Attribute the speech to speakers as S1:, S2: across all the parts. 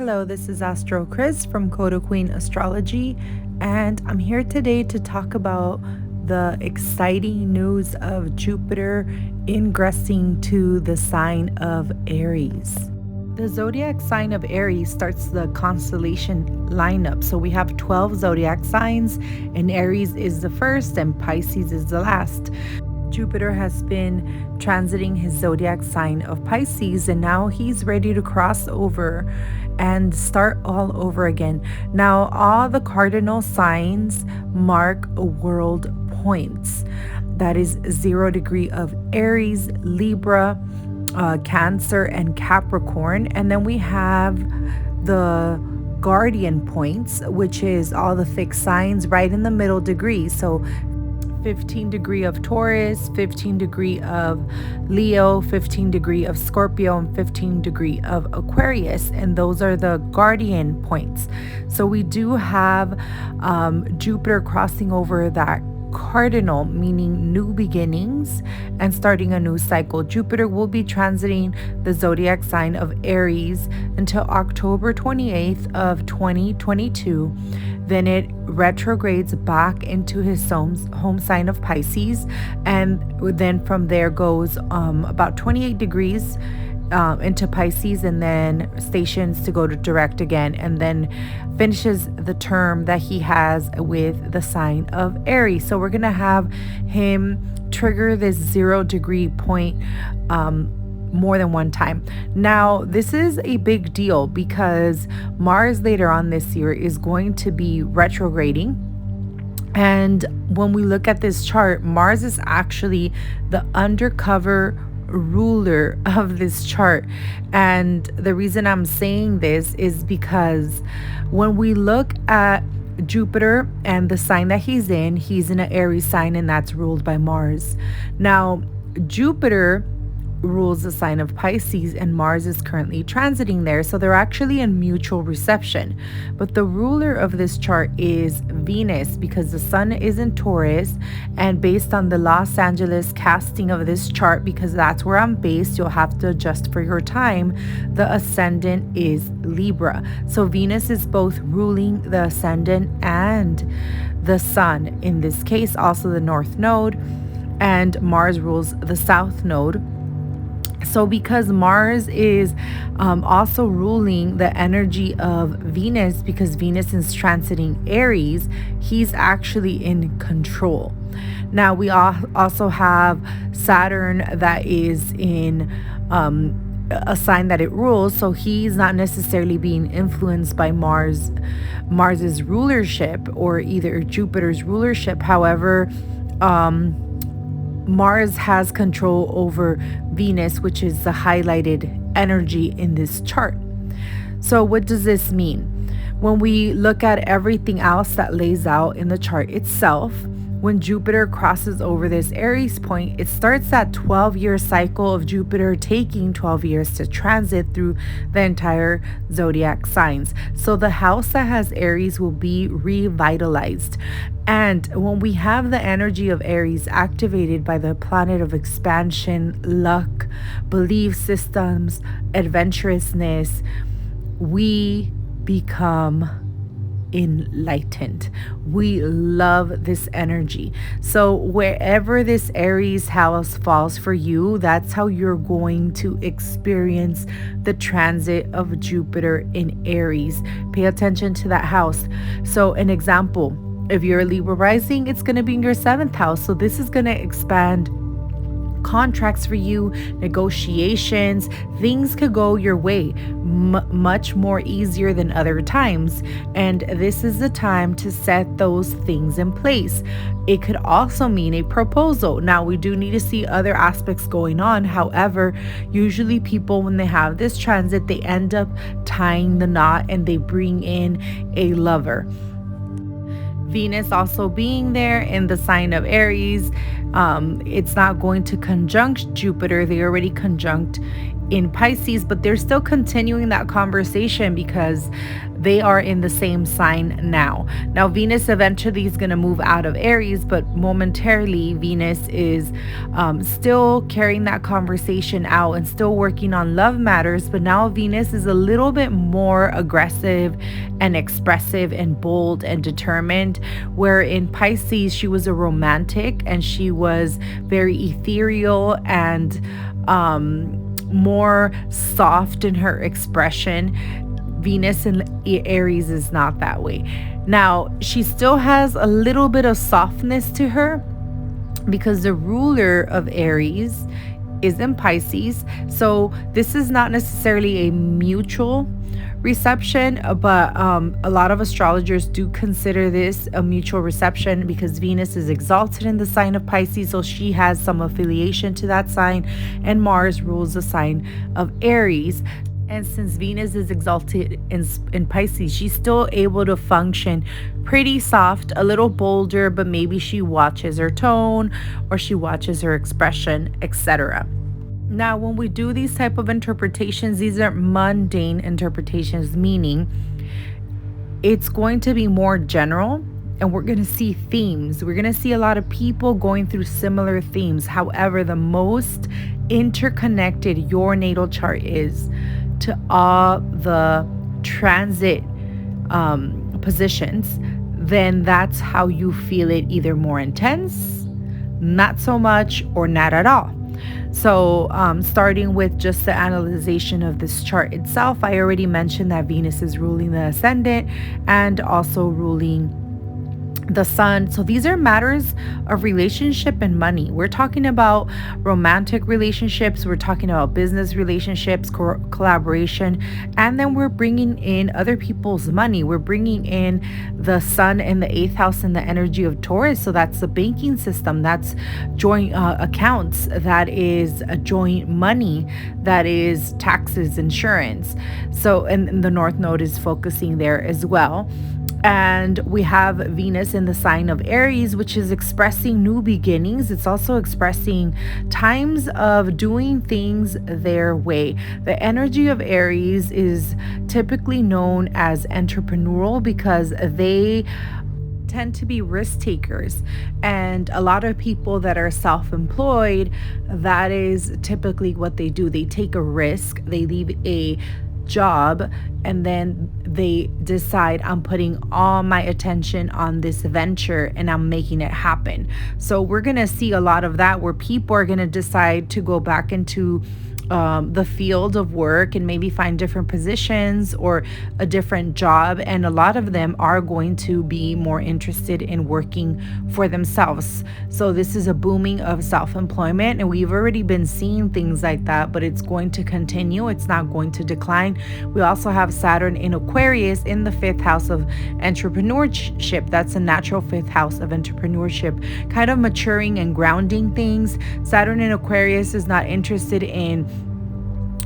S1: Hello, this is AstroKrys from CodaQueenAstrology, and I'm here today to talk about the exciting news of Jupiter ingressing to the sign of Aries. The zodiac sign of Aries starts the constellation lineup. So we have 12 zodiac signs, and Aries is the first and Pisces is the last. Jupiter has been transiting his zodiac sign of Pisces, and now he's ready to cross over and start all over again. Now, all the cardinal signs mark world points. That is 0 degree of Aries, Libra, Cancer, and Capricorn. And then we have the guardian points, which is all the fixed signs right in the middle degree. So 15 degree of Taurus, 15 degree of Leo, 15 degree of Scorpio, and 15 degree of Aquarius. And those are the guardian points. So we do have Jupiter crossing over that cardinal, meaning new beginnings and starting a new cycle. Jupiter will be transiting the zodiac sign of Aries until October 28th of 2022. Then it retrogrades back into his home sign of Pisces, and then from there goes about 28 degrees into Pisces, and then stations to go to direct again, and then finishes the term that he has with the sign of Aries. So we're gonna have him trigger this 0 degree point more than one time. Now, this is a big deal because Mars later on this year is going to be retrograding. And when we look at this chart, Mars is actually the undercover ruler of this chart. And the reason I'm saying this is because when we look at Jupiter and the sign that he's in an Aries sign, and that's ruled by Mars. Now, Jupiter rules the sign of Pisces, and Mars is currently transiting there, so they're actually in mutual reception. But the ruler of this chart is Venus, because the sun is in Taurus, and based on the Los Angeles casting of this chart, because that's where I'm based, you'll have to adjust for your time, the ascendant is Libra. So Venus is both ruling the ascendant and the sun, in this case also the north node, and Mars rules the south node. So because Mars is also ruling the energy of Venus, because Venus is transiting Aries, he's actually in control. Now we also have Saturn that is in a sign that it rules, so he's not necessarily being influenced by Mars's rulership or either Jupiter's rulership. However, Mars has control over Venus, which is the highlighted energy in this chart. So what does this mean? When we look at everything else that lays out in the chart itself, when Jupiter crosses over this Aries point, it starts that 12-year cycle of Jupiter taking 12 years to transit through the entire zodiac signs. So the house that has Aries will be revitalized. And when we have the energy of Aries activated by the planet of expansion, luck, belief systems, adventurousness, we become enlightened. We love this energy. So wherever this Aries house falls for you, that's how you're going to experience the transit of Jupiter in Aries. Pay attention to that house. So an example, if you're a Libra rising, it's going to be in your 7th house. So this is going to expand contracts for you, negotiations. Things could go your way much more easier than other times, and this is the time to set those things in place. It could also mean a proposal. Now, we do need to see other aspects going on. However, usually people, when they have this transit, they end up tying the knot and they bring in a lover. Venus also being there in the sign of Aries, it's not going to conjunct Jupiter. They already conjunct in Pisces, but they're still continuing that conversation because they are in the same sign now. Now, Venus eventually is going to move out of Aries, but momentarily, Venus is still carrying that conversation out and still working on love matters. But now Venus is a little bit more aggressive and expressive and bold and determined, where in Pisces, she was a romantic and she was very ethereal and more soft in her expression. Venus in Aries is not that way. Now, she still has a little bit of softness to her because the ruler of Aries is in Pisces. So this is not necessarily a mutual reception, but a lot of astrologers do consider this a mutual reception because Venus is exalted in the sign of Pisces, so she has some affiliation to that sign, and Mars rules the sign of Aries. And since Venus is exalted in Pisces, she's still able to function pretty soft, a little bolder, but maybe she watches her tone or she watches her expression, etc. Now, when we do these type of interpretations, these are mundane interpretations, meaning it's going to be more general and we're going to see themes. We're going to see a lot of people going through similar themes. However, the most interconnected your natal chart is to all the transit positions, then that's how you feel it, either more intense, not so much, or not at all. So starting with just the analyzation of this chart itself, I already mentioned that Venus is ruling the ascendant and also ruling the sun. So these are matters of relationship and money. We're talking about romantic relationships, we're talking about business relationships, collaboration, and then we're bringing in other people's money. We're bringing in the sun in the 8th house and the energy of Taurus. So that's the banking system, that's joint accounts, that is a joint money, that is taxes, insurance. So, and the North Node is focusing there as well. And we have Venus in the sign of Aries, which is expressing new beginnings. It's also expressing times of doing things their way. The energy of Aries is typically known as entrepreneurial because they tend to be risk takers, and a lot of people that are self-employed, that is typically what they do. They take a risk, they leave a job, and then they decide, I'm putting all my attention on this venture and I'm making it happen. So we're gonna see a lot of that, where people are gonna decide to go back into the field of work and maybe find different positions or a different job, and a lot of them are going to be more interested in working for themselves. So this is a booming of self-employment, and we've already been seeing things like that, but it's going to continue. It's not going to decline. We also have Saturn in Aquarius in the 5th house of entrepreneurship. That's a natural 5th house of entrepreneurship, kind of maturing and grounding things. Saturn in Aquarius is not interested in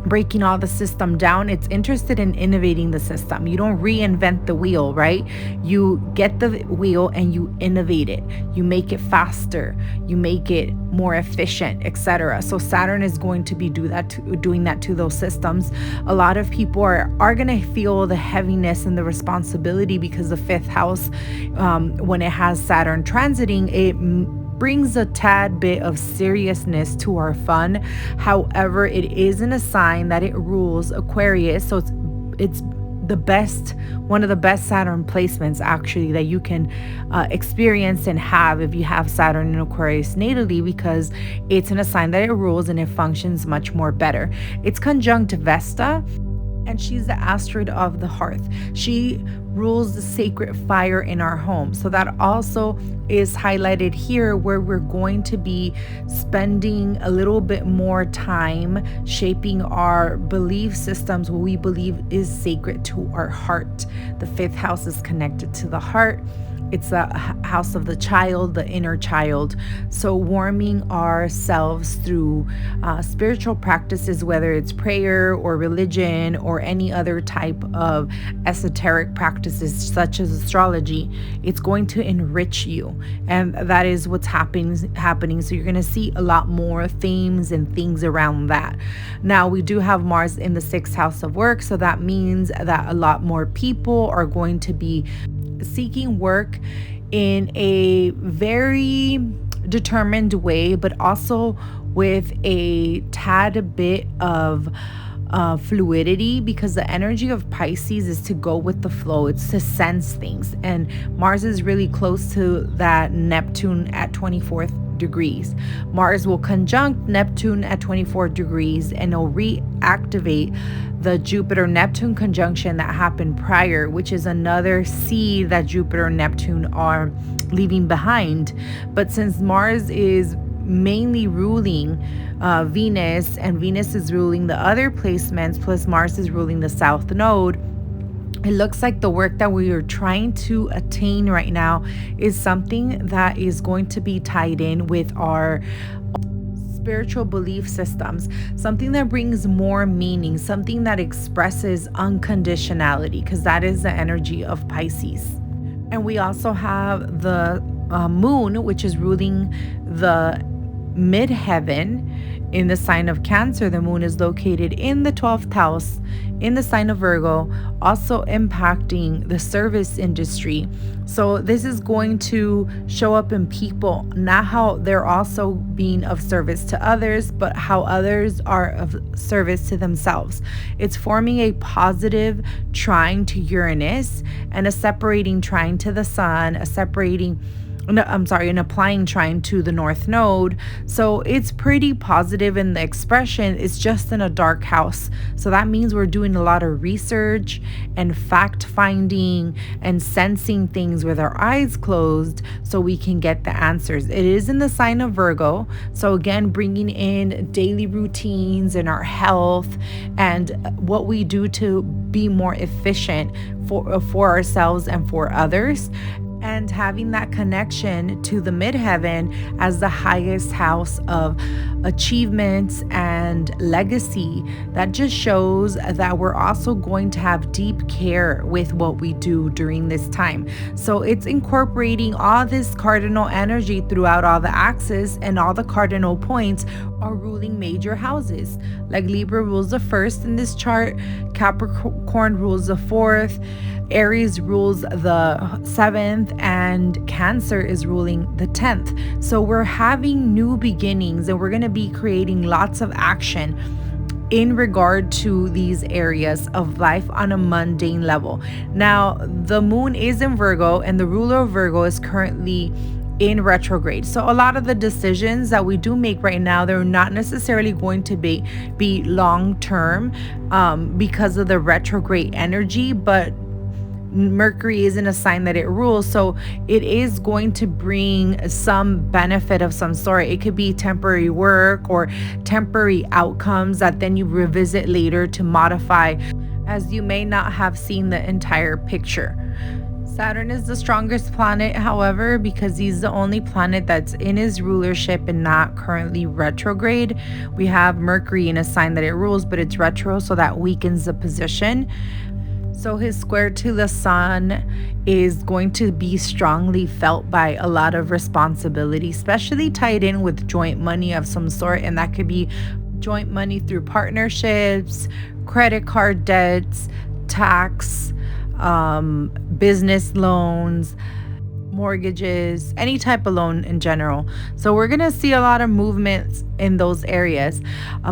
S1: breaking all the system down. It's interested in innovating the system. You don't reinvent the wheel, right? You get the wheel and you innovate it. You make it faster. You make it more efficient, etc. So Saturn is going to be doing that to those systems. A lot of people are going to feel the heaviness and the responsibility because the 5th house, when it has Saturn transiting, it brings a tad bit of seriousness to our fun. However, it is in a sign that it rules Aquarius, so it's the best, one of the best Saturn placements actually that you can experience and have if you have Saturn in Aquarius natally, because it's in a sign that it rules and it functions much more better. It's conjunct Vesta, and she's the asteroid of the hearth. She rules the sacred fire in our home. So that also is highlighted here, where we're going to be spending a little bit more time shaping our belief systems, what we believe is sacred to our heart. The 5th house is connected to the heart. it's a house of the child, the inner child. So warming ourselves through spiritual practices, whether it's prayer or religion or any other type of esoteric practices such as astrology, it's going to enrich you. And that is what's happening. So you're going to see a lot more themes and things around that. Now, we do have Mars in the 6th house of work. So that means that a lot more people are going to be seeking work in a very determined way, but also with a tad bit of fluidity, because the energy of Pisces is to go with the flow. It's to sense things. And Mars is really close to that Neptune at 24th degrees. Mars will conjunct Neptune at 24 degrees and it'll reactivate the Jupiter-Neptune conjunction that happened prior, which is another seed that Jupiter and Neptune are leaving behind. But since Mars is mainly ruling Venus, and Venus is ruling the other placements, plus Mars is ruling the South Node, it looks like the work that we are trying to attain right now is something that is going to be tied in with our spiritual belief systems, something that brings more meaning, something that expresses unconditionality, because that is the energy of Pisces. And we also have the moon, which is ruling the midheaven in the sign of Cancer. The moon is located in the 12th house in the sign of Virgo, also impacting the service industry. So this is going to show up in people, not how they're also being of service to others, but how others are of service to themselves. It's forming a positive trine to Uranus and a separating trine to the sun, an applying trine to the North Node. So it's pretty positive in the expression. It's just in a dark house. So that means we're doing a lot of research and fact finding and sensing things with our eyes closed so we can get the answers. It is in the sign of Virgo. So again, bringing in daily routines and our health and what we do to be more efficient for ourselves and for others. And having that connection to the midheaven as the highest house of achievements and legacy, that just shows that we're also going to have deep care with what we do during this time. So it's incorporating all this cardinal energy throughout all the axes, and all the cardinal points are ruling major houses. Like Libra rules the 1st in this chart, Capricorn rules the 4th, Aries rules the 7th, and Cancer is ruling the 10th. So we're having new beginnings, and we're going to be creating lots of action in regard to these areas of life on a mundane level. Now, the moon is in Virgo, and the ruler of Virgo is currently in retrograde. So a lot of the decisions that we do make right now, they're not necessarily going to be long term because of the retrograde energy, but Mercury is in a sign that it rules, so it is going to bring some benefit of some sort. It could be temporary work or temporary outcomes that then you revisit later to modify, as you may not have seen the entire picture. Saturn is the strongest planet, however, because he's the only planet that's in his rulership and not currently retrograde. We have Mercury in a sign that it rules, but it's retro, so that weakens the position. So his square to the sun is going to be strongly felt by a lot of responsibility, especially tied in with joint money of some sort. And that could be joint money through partnerships, credit card debts, tax, business loans, mortgages, any type of loan in general. So we're going to see a lot of movements in those areas.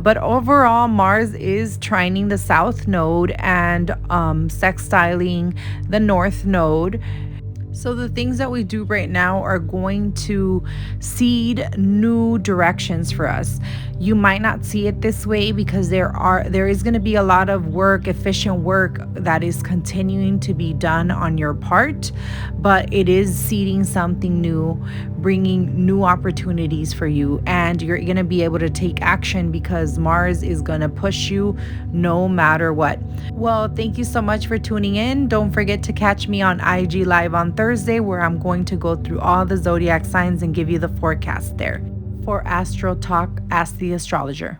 S1: But overall, Mars is trining the South Node and sextiling the North Node. So the things that we do right now are going to seed new directions for us. You might not see it this way because there is going to be a lot of work, efficient work that is continuing to be done on your part, but it is seeding something new, bringing new opportunities for you, and you're going to be able to take action because Mars is going to push you no matter what. Well, thank you so much for tuning in. Don't forget to catch me on IG Live on Thursday, where I'm going to go through all the zodiac signs and give you the forecast there. For Astro Talk, Ask the Astrologer.